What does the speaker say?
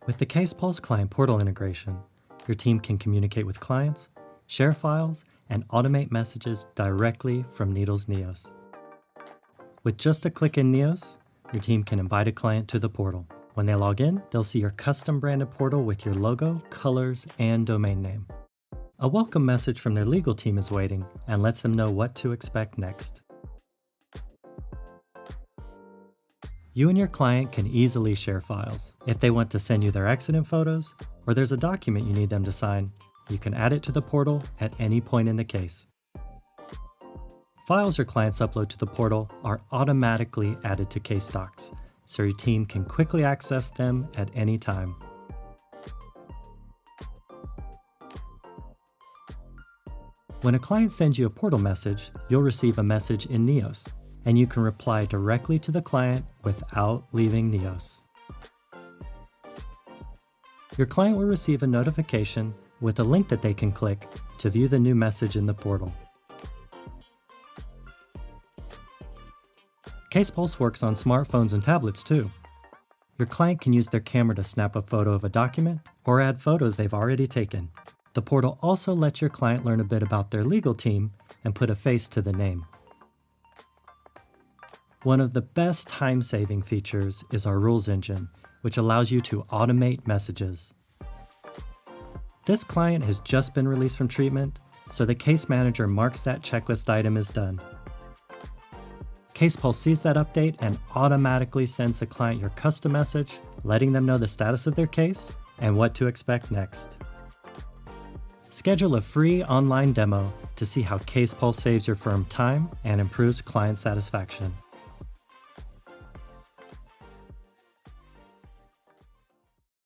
With the CasePulse client portal integration, your team can communicate with clients, share files, and automate messages directly from Needle's Neos. With just a click in Neos, your team can invite a client to the portal. When they log in, they'll see your custom branded portal with your logo, colors, and domain name. A welcome message from their legal team is waiting and lets them know what to expect next. You and your client can easily share files. If they want to send you their accident photos, or there's a document you need them to sign, you can add it to the portal at any point in the case. Files your clients upload to the portal are automatically added to case docs, so your team can quickly access them at any time. When a client sends you a portal message, you'll receive a message in Neos, and you can reply directly to the client without leaving Neos. Your client will receive a notification with a link that they can click to view the new message in the portal. CasePulse works on smartphones and tablets too. Your client can use their camera to snap a photo of a document or add photos they've already taken. The portal also lets your client learn a bit about their legal team and put a face to the name. One of the best time-saving features is our rules engine, which allows you to automate messages. This client has just been released from treatment, so the case manager marks that checklist item as done. CasePulse sees that update and automatically sends the client your custom message, letting them know the status of their case and what to expect next. Schedule a free online demo to see how CasePulse saves your firm time and improves client satisfaction.